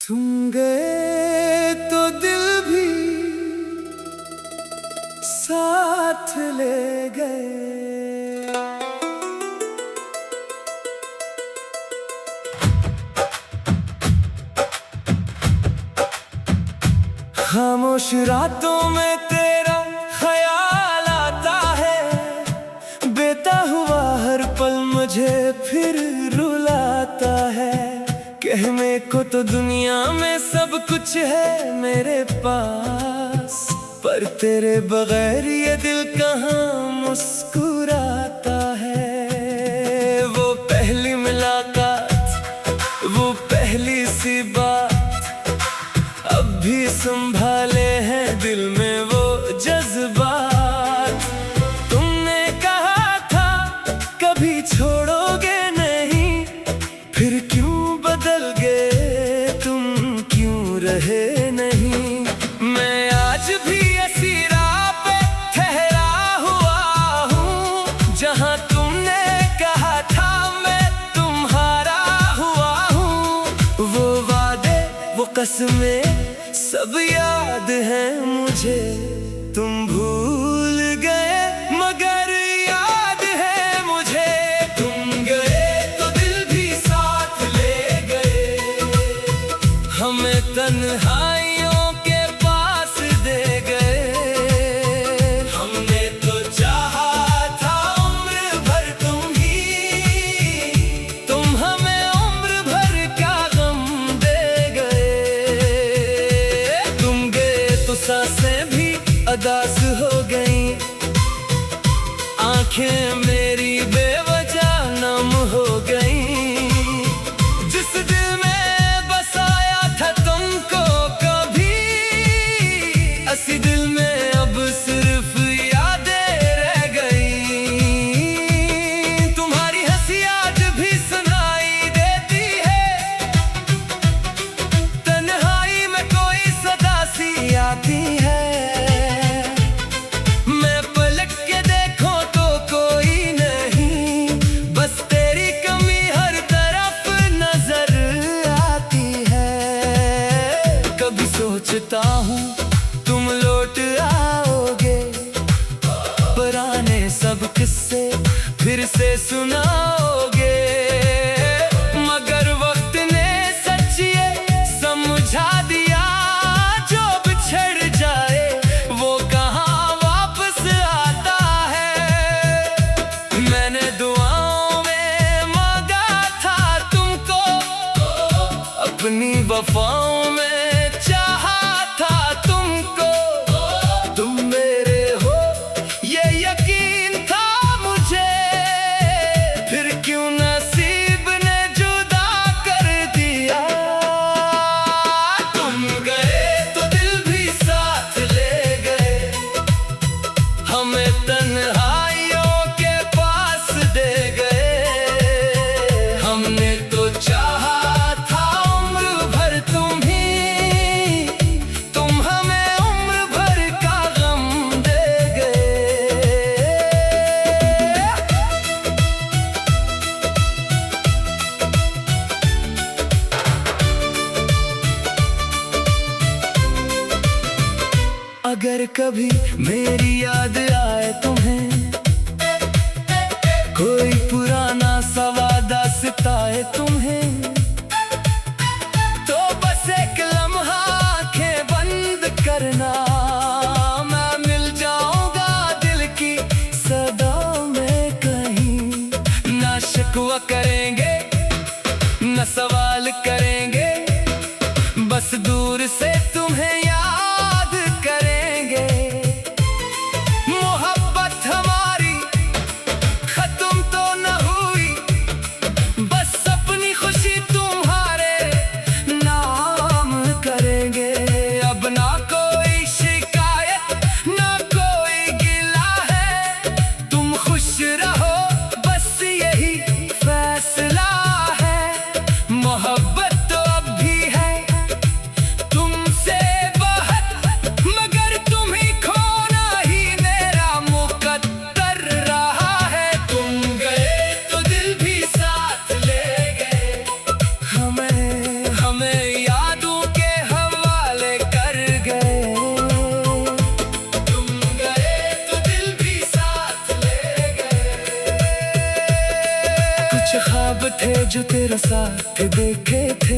तुम गए तो दिल भी साथ ले गए। खामोश रातों में तेरा ख्याल आता है, बेता हुआ हर पल मुझे फिर रुलाता है। कहने को तो दुनिया में सब कुछ है मेरे पास, पर तेरे बगैर ये दिल कहाँ मुस्कुराता है। वो पहली मुलाकात, वो पहली सी बात, अब भी संभाले हैं दिल में वो जज्बात। तुमने कहा था कभी छोड़ोगे नहीं, फिर क्यों बदल गए तुम, क्यों रहे नहीं। मैं आज भी ऐसी राह पे ठहरा हुआ हूँ, जहाँ तुमने कहा था मैं तुम्हारा हुआ हूँ। वो वादे वो कसमें सब याद है मुझे, तुम भूल गए मगर याद है मुझे। तुम गए तो दिल भी साथ ले गए, हमें तन्हाइयों के पास दे गए। हमने तो चाहा था उम्र भर तुम ही, तुम हमें उम्र भर का गम दे गए। तुम गए तो सांसें भी अदास हो गईं, आंखें मेरी बेवजह नम हो गईं। जिस दिल में बसाया था तुमको कभी, इसी दिल में अब सिर्फ यादें रह गईं। तुम्हारी हंसी आज भी सुनाई देती है, तन्हाई में कोई सदा सी आती है। मैं पलट के देखूं तो कोई नहीं, बस तेरी कमी हर तरफ नजर आती है। कभी सोचता हूँ तुम लौट आओगे, पुराने सब किस्से फिर से सुनाओगे। मगर वक्त ने सच ये समझा दिया, जो बिछड़ जाए वो कहाँ वापस आता है। मैंने दुआओं में मांगा था तुमको, अपनी वफाओं में चाहा था तुमको। तुम मेरे हो ये यकीन था मुझे, फिर क्यों नसीब ने जुदा कर दिया। तुम गए तो दिल भी साथ ले गए, हमें तन्हाइयों के पास दे गए। हमने तो चाहा था उम्र भर तुम ही, तुम हमें उम्र भर का गम दे गए। अगर कभी मेरी याद आए तुम्हें, कोई पुराना सा वादा सताए तुम्हें, तो बस एक लम्हा आंखें बंद करना, मैं मिल जाऊंगा दिल की सदा में कहीं। ना शिकवा करेंगे न सवाल करेंगे, बस दूर से तुम्हें याद करेंगे। मोहब्बत हमारी खत्म तो न हुई, बस अपनी खुशी तुम्हारे नाम करेंगे। अब ना कोई शिकायत ना कोई गिला है, तुम खुश रहो बस यही फैसला है। मोहब्बत तो अब भी है तुमसे तेरा साथ देखे थे,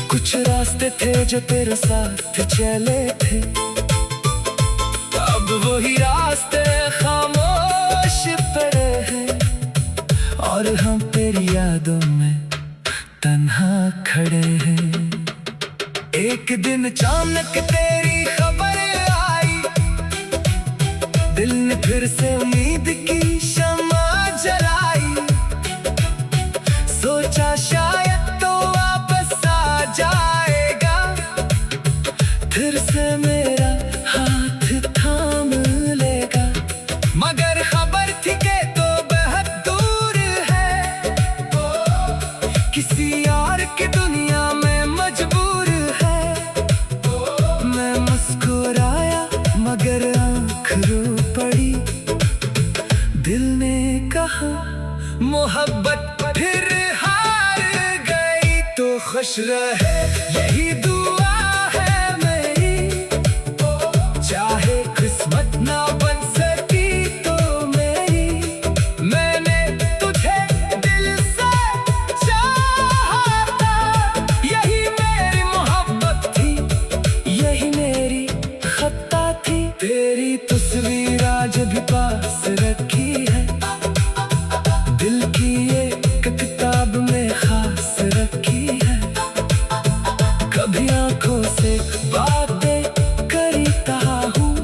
कुछ रास्ते थे जो तेरे साथ चले थे। अब वही रास्ते खामोश पड़े हैं और हम तेरी यादों में तन्हा खड़े हैं। एक दिन अचानक तेरी खबर आई, दिल ने फिर से उम्मीद की शम्मा जलाई। सोचा शायद तो वापस आ जाएगा, फिर से मेरा हाथ थाम लेगा। मगर खबर थी कि तो बहुत दूर है, किसी और की दुनिया में मजबूर है। मैं मुस्कुराया मगर आँख रो पड़ी, दिल ने कहा मोहब्बत फिर हार गई तो खुश रहे, यही दुआ है मेरी। चाहे किस्मत ना बन सकी तो मेरी, मैंने तुझे दिल से चाहा था। यही मेरी मोहब्बत थी, यही मेरी खता थी। तेरी तस्वीर आज भी पास रखी है, दिल की एक किताब में खास रखी है। कभी आंखों से बातें करता हूँ,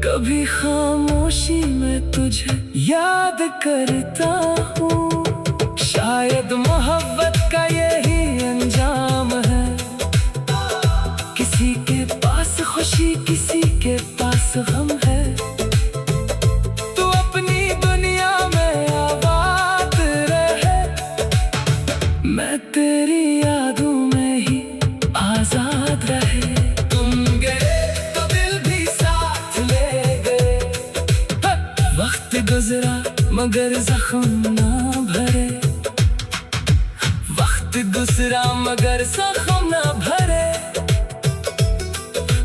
कभी खामोशी में तुझे याद करता हूँ। शायद मोहब्बत का यही अंजाम है, किसी के पास खुशी किसी के पास गम है। तू अपनी दुनिया में आबाद रहे, मैं तेरी यादों में ही आजाद रहे। तुम गए तो दिल भी साथ ले गए, वक्त गुजरा मगर जख्म ना भरे। वक्त गुजरा मगर जख्म ना भरे।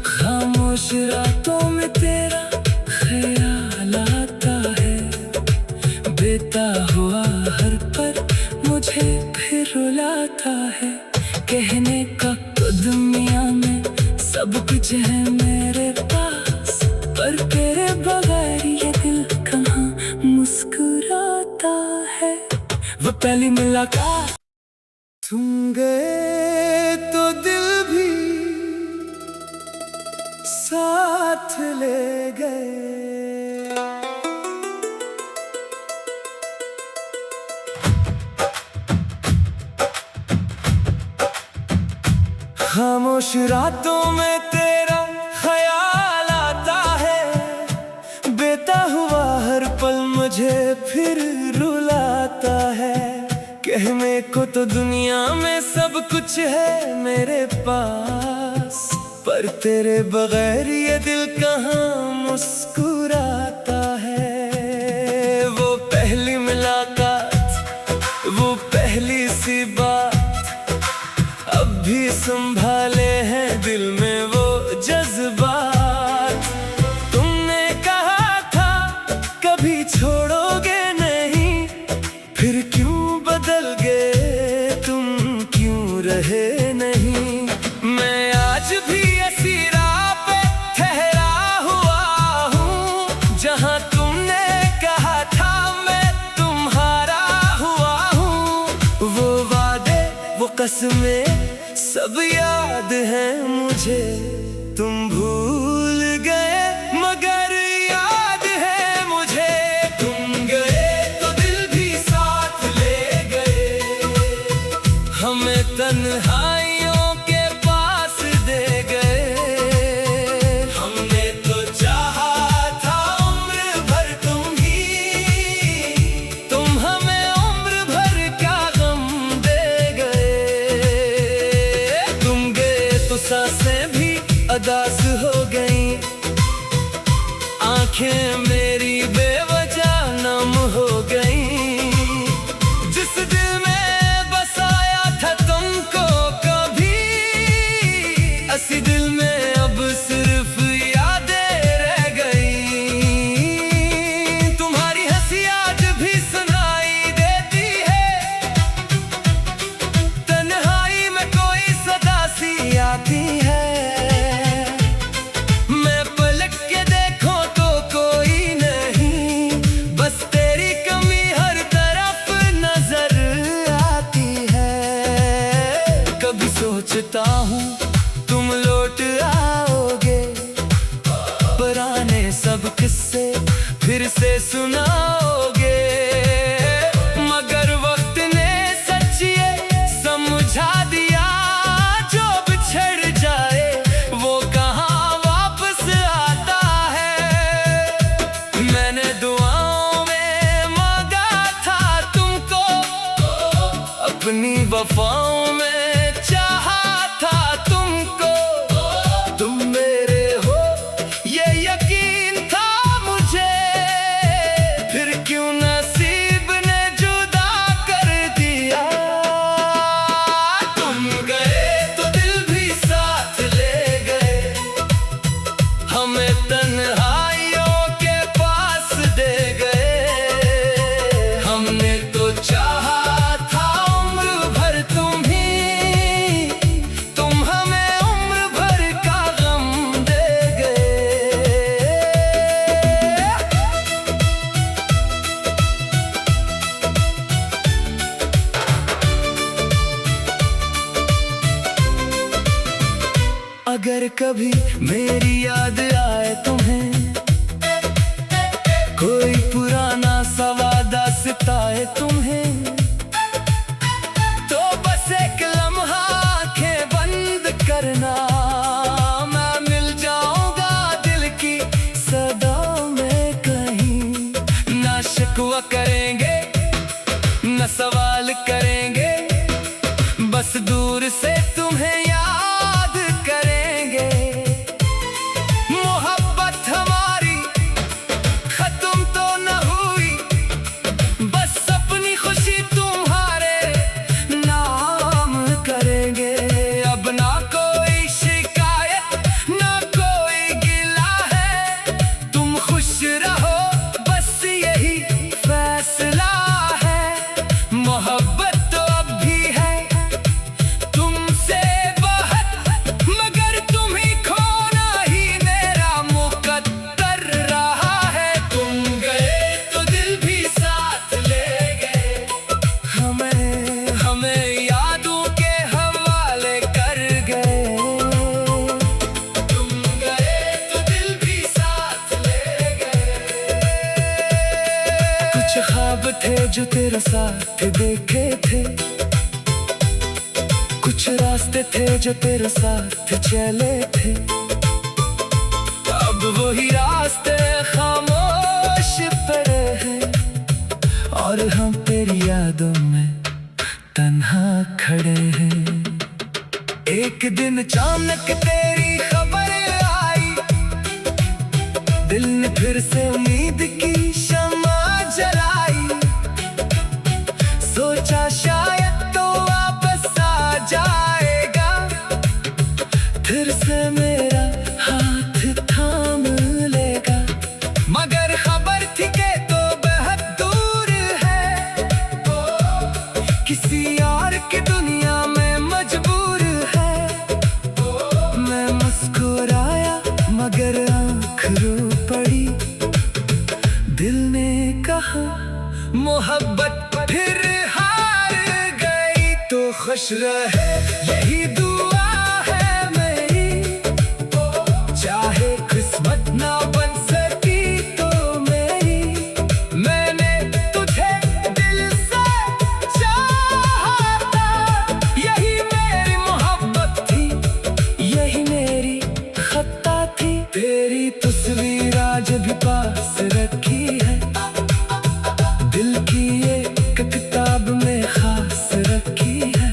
खामोश रातों में तेरा ख्याल आता है, बेता हुआ हर पर मुझे फिर रुलाता है। कहने का तो दुनिया में सब कुछ है मेरे पास, पर तेरे बगैर ये दिल कहाँ मुस्कुराता है। वो पहली मुलाकात, तुम गए तो दिल भी साथ ले गए। खामोश रातों में तेरा ख्याल आता है, बेता हुआ हर पल मुझे फिर रुलाता है। कहने को तो दुनिया में सब कुछ है मेरे पास, पर तेरे बगैर ये दिल कहाँ मुस्कुराता है। वो पहली मुलाकात, वो पहली सी बात, अब भी संभाले हैं दिल में वो जज्बात। तुमने कहा था कभी छोड़ोगे नहीं, फिर क्यों बदल गए तुम, क्यों रहे नहीं। मैं आज भी ऐसी राह पे ठहरा हुआ हूँ, जहाँ तुमने कहा था मैं तुम्हारा हुआ हूँ। वो वादे वो कसमें सब याद है मुझे, तुम भूल गए मगर याद है मुझे। तुम गए तो दिल भी साथ ले गए, हमें तन्हाइयों के पास दे गए। हमने तो चाहा था उम्र भर तुम ही, तुम हमें उम्र भर का गम दे गए। तुम गए तो सांसें भी अदास हो गईं, आंखें मेरी बेवजह नम हो गईं। जिस दिल में बसाया था तुमको कभी, इसी दिल में अब सिर्फ यादें रह गईं। तुम्हारी हंसी आज भी सुनाई देती फिर से सुनाओगे। मगर वक्त ने सच ये समझा दिया, जो बिछड़ जाए वो कहाँ वापस आता है। मैंने दुआओं में मांगा था तुमको, अपनी वफाओं में चाहा था तुमको। तुम मेरे हो ये यकीन था मुझे, फिर क्यों नसीब ने जुदा कर दिया। तुम गए तो दिल भी साथ ले गए, हमें तन्हाइयों के पास दे गए। हमने तो चाहा था उम्र भर तुम्ही, तुम हमें उम्र भर का गम दे गए। अगर कभी मेरी याद आए तुम्हें, कोई पुराना सा वादा सिताए तुम्हें, तो बस एक लम्हा आंखें बंद करना। मैं मिल जाऊंगा दिल की सदाओं में कहीं। ना शिकवा करेंगे न सवाल करेंगे, बस दूर से तुम्हें याद करेंगे। मोहब्बत हमारी खत्म तो न हुई, बस अपनी खुशी तुम्हारे नाम करेंगे। अब ना कोई शिकायत ना कोई गिला है, तुम खुश रहो बस यही फैसला है। मोहब्बत तो अब भी है तुमसे बहुत, मगर तुम ही खोना ही मेरा मुकद्दर रहा है। तुम गए तो दिल भी साथ ले गए, हमें यादों के हवाले कर गए। तुम गए तो दिल भी साथ ले गए। कुछ ख्वाब थे जो तेरे साथ देखे थे, कुछ रास्ते थे जो तेरे साथ चले थे। अब वही रास्ते खामोश पड़े हैं, और हम तेरी यादों में तन्हा खड़े हैं। एक दिन अचानक तेरी खबर आई, दिल ने फिर से उम्मीद की शम्मा जलाई। सोचा शायद तो वापस आ जाएगा, फिर से मेरा हाथ थाम लेगा। मगर खबर थी कि तो बेहद दूर है, किसी और की दुनिया में मजबूर है। मैं मुस्कुराया मगर आँख रो पड़ी, दिल ने कहा मोहब्बत फिर हार गई तो खुश रहे, यही दुआ है मेरी। चाहे किस्मत ना बन सकी तो मेरी, मैंने तुझे दिल से चाहा था। यही मेरी मोहब्बत थी, यही मेरी खता थी। तेरी तस्वीर आज भी पास रखी है, दिल की एक किताब में खास रखी है।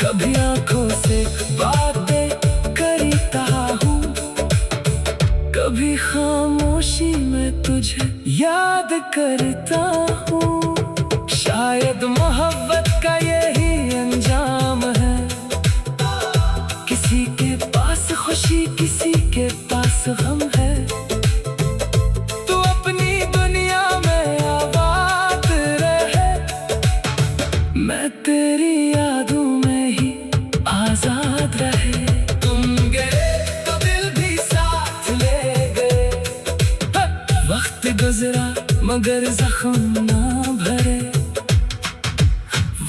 कभी आंखों से बातें करता हूँ, कभी खामोशी में तुझे याद करता हूँ। शायद मोहब्बत का यही अंजाम है, किसी के पास खुशी किसी के पास गम है। तू अपनी दुनिया में आबाद रहे, मैं तेरी यादों में ही आजाद रहे। तुम गए तो दिल भी साथ ले गए, वक्त गुजरा मगर जख्म ना भरे।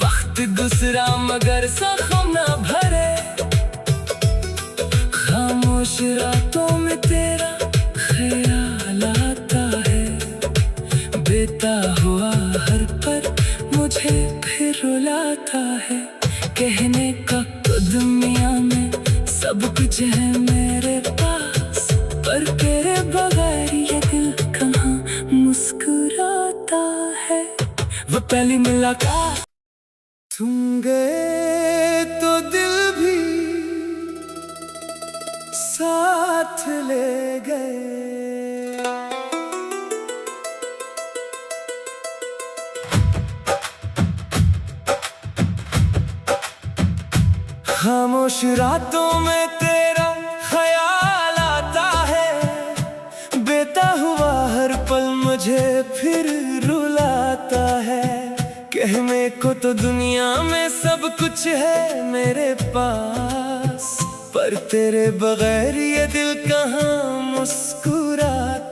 वक्त गुजरा मगर जख्म ना भरे। खामोश रातों में तेरा ख्याल आता है। बीतता हुआ हर पल मुझे फिर रुलाता है। कहने का तो दुनिया में सब कुछ है मेरे पास, पर तेरे बगैर ये दिल कहाँ मुस्कुराता है। वो पहली मुलाकात तुम गए तो दिल भी साथ ले गए। खामोश रातों में तेरा ख्याल आता है, बीता हुआ हर पल मुझे फिर रुलाता है। कहने को तो दुनिया में सब कुछ है मेरे पास, पर तेरे बगैर ये दिल कहाँ मुस्कुराता